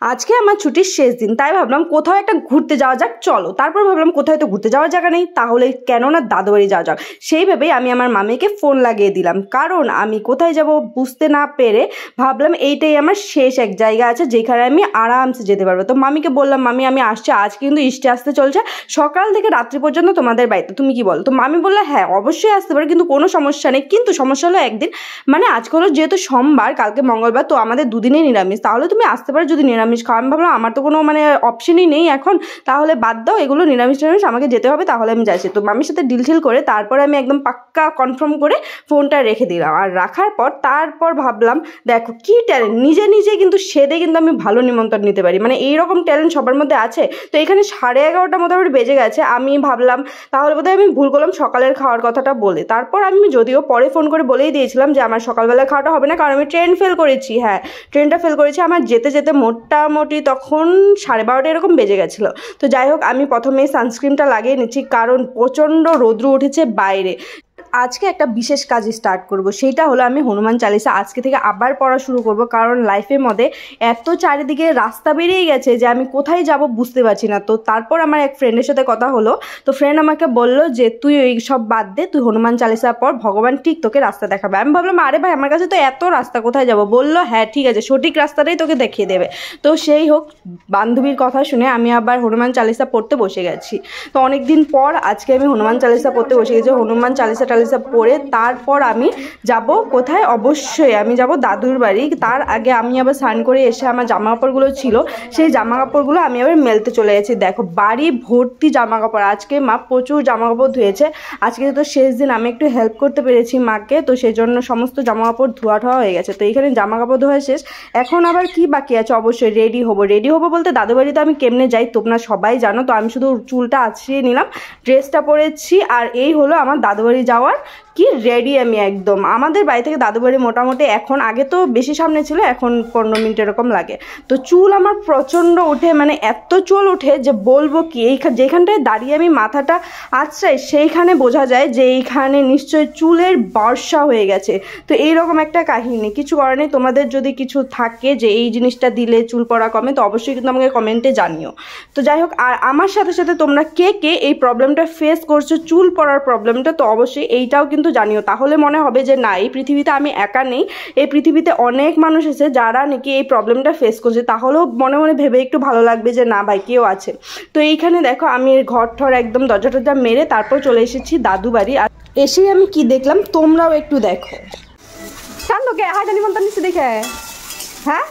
আজকে আমার ছুটির শেষ দিন, তাই ভাবলাম কোথাও একটা ঘুরতে যাওয়া যাক। চলো, তারপর ভাবলাম কোথাও তো ঘুরতে যাওয়ার জায়গা নেই, তাহলে কেন না দাদু বাড়ি যাওয়া যাক। সেই ভেবেই আমি আমার মামিকে ফোন লাগিয়ে দিলাম, কারণ আমি কোথায় যাব বুঝতে না পেরে ভাবলাম এইটাই আমার শেষ এক জায়গা আছে যেখানে আমি আরামসে যেতে পারবো। তো মামিকে বললাম, মামি আমি আসছি, আজ কিন্তু ইস্টে আসতে চলছে সকাল থেকে রাত্রি পর্যন্ত তোমাদের বাড়িতে, তুমি কি বলো? তো মামি বললো হ্যাঁ অবশ্যই আসতে পারো, কিন্তু কোনো সমস্যা নেই। কিন্তু সমস্যা হলো একদিন, মানে আজকে হলো যেহেতু সোমবার, কালকে মঙ্গলবার, তো আমাদের দুদিনেই নিরামিষ, তাহলে তুমি আসতে পারো যদি নিরামিষ খাও। আমি ভাবলাম আমার তো কোনো মানে অপশনই নেই এখন, তাহলে বাদ দাও এগুলো, নিরামিষ আমাকে যেতে হবে, তাহলে আমি যাচ্ছি। তো মামির সাথে ডিল করে তারপরে আমি একদম পাক্কা কনফার্ম করে ফোনটা রেখে দিলাম। আর রাখার পর তারপর ভাবলাম দেখো কি ট্যালেন্ট, নিজে নিজে কিন্তু সেদে কিন্তু আমি ভালো নিমন্ত্রণ নিতে পারি, মানে এইরকম ট্যালেন্ট সবার মধ্যে আছে। তো এখানে 11:30 মোটামুটি বেজে গেছে। আমি ভাবলাম তাহলে বোধহয় আমি ভুল করলাম সকালের খাওয়ার কথাটা বলে। তারপর আমি যদিও পরে ফোন করে বলেই দিয়েছিলাম যে আমার সকালবেলা খাওয়াটা হবে না, কারণ আমি ট্রেন ফেল করেছি। হ্যাঁ, ট্রেনটা ফেল করেছি, আমার যেতে যেতে মোটামুটি তখন 12:30 এরকম বেজে গেছিলো। তো যাই হোক, আমি প্রথমে সানস্ক্রিনটা লাগিয়ে নিচ্ছি, কারণ প্রচণ্ড রৌদ্র উঠেছে বাইরে। আজকে একটা বিশেষ কাজ স্টার্ট করব, সেইটা হলো আমি হনুমান চালিসা আজকে থেকে আবার পড়া শুরু করব, কারণ লাইফের মধ্যে এত চারিদিকে রাস্তা বেরিয়ে গেছে যে আমি কোথায় যাব বুঝতে পারছি না। তো তারপর আমার এক ফ্রেন্ডের সাথে কথা হলো, তো ফ্রেন্ড আমাকে বললো যে তুই ওই সব বাদ দে, তুই হনুমান চালিসা পড়, ভগবান ঠিক তোকে রাস্তা দেখাবে। আমি ভাবলাম আরে ভাই আমার কাছে তো এত রাস্তা, কোথায় যাব? বললো হ্যাঁ ঠিক আছে, সঠিক রাস্তাটাই তোকে দেখিয়ে দেবে। তো সেই হোক, বান্ধবীর কথা শুনে আমি আবার হনুমান চালিসা পড়তে বসে গেছি। তো অনেক দিন পর আজকে আমি হনুমান চালিসা পড়তে বসে গেছি। হনুমান চালিসা পড়ে তারপর আমি যাব কোথায়, অবশ্যই আমি যাব দাদুর বাড়ি। তার আগে আমি আবার স্নান করে এসে আমার জামা কাপড়গুলো ছিল, সেই জামা কাপড়গুলো আমি আবার মেলতে চলে গেছি। দেখো বাড়ি ভর্তি জামা কাপড়, আজকে মা প্রচুর জামা কাপড় ধুয়েছে। আজকে তো শেষ দিন, আমি একটু হেল্প করতে পেরেছি মাকে, তো সেই জন্য সমস্ত জামা কাপড় ধোয়া হয়ে গেছে। তো এইখানে জামা কাপড় ধোয়া শেষ, এখন আবার কি বাকি আছে? অবশ্যই রেডি হবো বলতে দাদু বাড়িতে আমি কেমনে যাই তোমরা সবাই জানো। তো আমি শুধু চুলটা আছড়িয়ে নিলাম, ড্রেসটা পরেছি, আর এই হলো আমার দাদু বাড়ি যাওয়ার কি রেডি আমি একদম। আমাদের বাড়ি থেকে দাদু বাড়ি মোটামুটি এখন, আগে তো বেশি সামনে ছিল, এখন 15 মিনিট এরকম লাগে। তো চুল আমার প্রচণ্ড ওঠে, মানে এত চুল ওঠে যে বলবো কি, যেখানটায় দাঁড়িয়ে আমি মাথাটা আঁচড়াই সেইখানে বোঝা যায় যে এইখানে নিশ্চয়ই চুলের বর্ষা হয়ে গেছে। তো এইরকম একটা কাহিনী, কিছু করার নেই। তোমাদের যদি কিছু থাকে যে এই জিনিসটা দিলে চুল পড়া কমে, তো অবশ্যই কিন্তু আমাকে কমেন্টে জানিও। তো যাই হোক, আর আমার সাথে সাথে তোমরা কে কে এই প্রবলেমটা ফেস করছো, চুল পড়ার প্রবলেমটা, তো অবশ্যই এইটাও কিন্তু জানিও। তাহলে মনে হবে যে না, এই পৃথিবীতে আমি একা নেই, এই পৃথিবীতে অনেক মানুষ আছে যারা নাকি এই প্রবলেমটা ফেস করছে। তাহলেও মনে মনে ভেবে একটু ভালো লাগবে যে না ভাই কেউ আছে। তো এইখানে দেখো আমি ঘর ঠর একদম দরজা টরজা মেরে তারপর চলে এসেছি দাদু বাড়ি। আর এসেই আমি কি দেখলাম তোমরাও একটু দেখো। কান্দোকে হাজার নিমন্ত্রণ নিচ্ছে দেখে, হ্যাঁ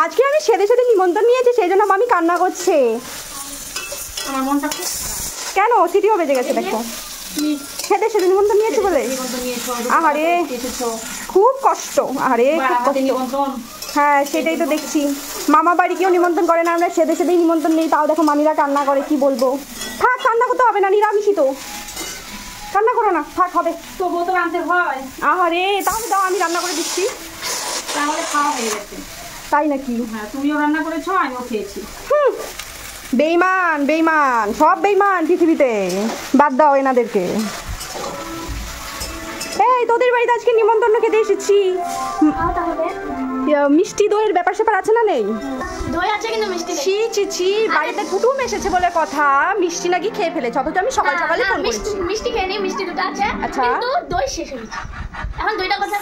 আজকে আমি সেদে সেদে নিমন্ত্রণ নিয়েছি, সেই জন্য আমি কান্না করছে। আমার মনটা কেন সিটিও বেজে গেছে দেখো, সেদে সেদে নিমন্ত্রণ নিয়েছি বলে। আরে খুব কষ্ট, আরে হ্যাঁ সেটাই তো দেখছি। মামা বাড়ি কেউ নিমন্ত্রণ করে না, আমরা সেদে সেদেই নিমন্ত্রণ নেই, তাও দেখো মামিরা কান্না করে। কি বলবো, থাক কান্না করতে হবে না, নিরামিষই তো, কান্না করো না, থাক হবে তো বোতল আনতে হয়। আরে তাহলে দাও, আমি রান্না করে দিচ্ছি। তাহলে খাওয়া হয়ে গেছে। তাই নাকি? হ্যাঁ তুমিও রান্না করেছো, আমিও খেয়েছি। বেইমান বেইমান, সব বেইমান পৃথিবীতে, বাদ দাও এনাদেরকে। এই তোদের বাড়িতে আজকে নিমন্ত্রণ খেতে এসেছি, মিষ্টি দইয়ের ব্যাপার স্যাপার আছে না? নেই দই আছে কিন্তু মিষ্টি ছি ছি ছি, বাড়িতে কুটুম এসেছে বলে কথা, মিষ্টি নাকি খেয়ে ফেলেছে, অথচ আমি সকাল সকালে ফোন করেছি। মিষ্টি খেয়ে নিই, মিষ্টি দুটো আছে, আচ্ছা কিন্তু দই শেষ হয়ে গেছে। এখন দইটা কথা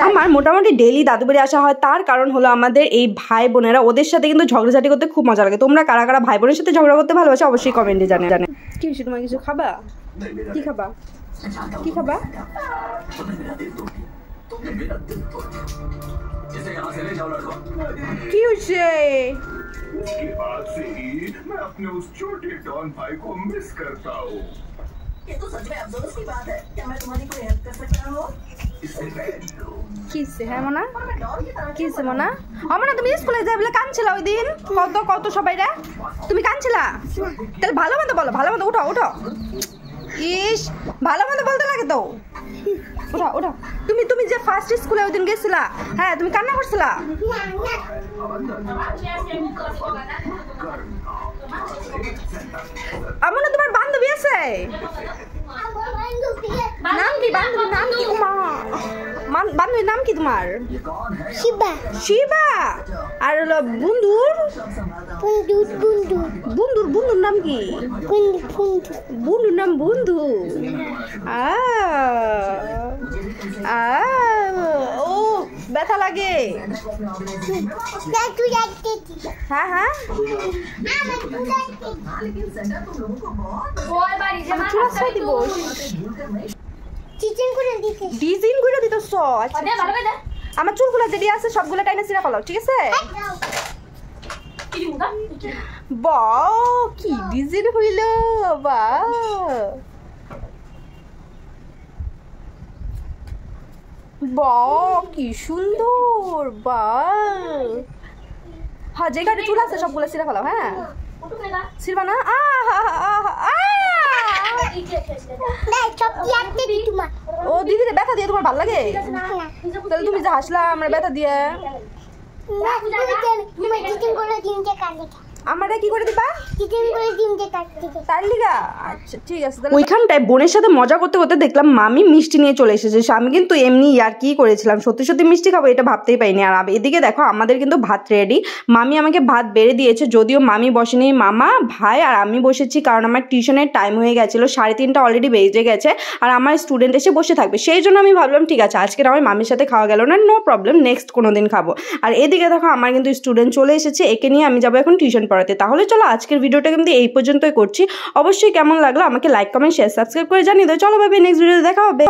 আমার মোটামুটি ডেইলি দাদু বাড়ি আসা হয়, তার কারণ হলো আমাদের এই ভাই বোনেরা, ওদের সাথে কিন্তু ঝগড়াঝাটি করতে খুব মজা লাগে। তোমরা কারা কারা ভাই বোনের সাথে ঝগড়া করতে ভালোবাসো অবশ্যই কমেন্টে জানে। কি হয়েছে তোমার, কিছু খাবা? কি খাবা? কি খাবা? কি হয়েছে? इसके बाद से ही मैं अपने उस छोटे डॉन भाई को मिस करता हूँ। ये तो सच में अफसोस की बात है। क्या मैं तुम्हारी कोई हेल्प कर सकता हूँ? কিসে? হ্যাঁ মনা, কিসে মনা? অমনা তুমি স্কুলে যাই বলে কাঁদছিলা ওই দিন, কত কত সবাই রে, তুমি কাঁদছিলা? তাহলে ভালো মন্দ বলো, ভালো মন্দ উঠো উঠো। ইস ভালো মন্দ বলতে লাগে তো, ওঠো ওঠো। তুমি যে ফার্স্ট স্কুলে ওই দিন গেছিলা, হ্যাঁ তুমি কান্না করছিলা। আমনা তোমার বান্ধবী আছে? নাম কি বান্ধবীর নাম কি? বান্ধবীর নাম কি তোমার? ये कौन है? শিবা শিবা। আর হলো বন্ধুর বন্ধুর নাম কি? বন্ধুর নাম বন্ধু। ও ব্যথা লাগে। হ্যাঁ হ্যাঁ চুলা ছাই দিব ডিজাইন করে দিতেছ। আচ্ছা ভালো করে দে আমার চুলগুলো যেটি আছে সবগুলো টাইনে ছিঁড়া ফেলাও, ঠিক আছে? বাহ কি ডিজাইন হইল, বাহ বাহ কি সুন্দর, বাহ। হ্যাঁ যে গাড়ি চুল আছে সবগুলো ছিঁড়া ফেলাও। হ্যাঁ ছিঁড়বা না। ও দিদি ব্যথা দিয়ে তোমার ভালো লাগে? তাহলে তুমি যে হাসলা আমরা ব্যথা দিয়ে আমারে কি করে দিবা? তার লিগা? আচ্ছা ঠিক আছে। ওইখানটায় বোনের সাথে মজা করতে করতে দেখলাম মামি মিষ্টি নিয়ে চলে এসেছে। আমি কিন্তু এমনি আর কি করেছিলাম, সত্যি সত্যি মিষ্টি খাবো এটা ভাবতেই পাইনি। আর এদিকে দেখো আমাদের কিন্তু ভাত রেডি। মামি আমাকে ভাত বেড়ে দিয়েছে, যদিও মামি বসেনি, মামা ভাই আর আমি বসেছি, কারণ আমার টিউশনের টাইম হয়ে গেছিলো, 3:30 অলরেডি বেজে গেছে আর আমার স্টুডেন্ট এসে বসে থাকবে। সেই জন্য আমি ভাবলাম ঠিক আছে আজকে আমার মামির সাথে খাওয়া গেল না, নো প্রবলেম, নেক্সট কোনো দিন খাবো। আর এদিকে দেখো আমার কিন্তু স্টুডেন্ট চলে এসেছে, একে নিয়ে আমি যাবো এখন টিউশন পড়াতে। তাহলে চলো আজকের ভিডিওটা কিন্তু এই পর্যন্তই করছি। অবশ্যই কেমন লাগলো আমাকে লাইক কমেন্ট শেয়ার সাবস্ক্রাইব করে জানিয়ে দাও। চলো ভাবি নেক্সট ভিডিওতে দেখা হবে।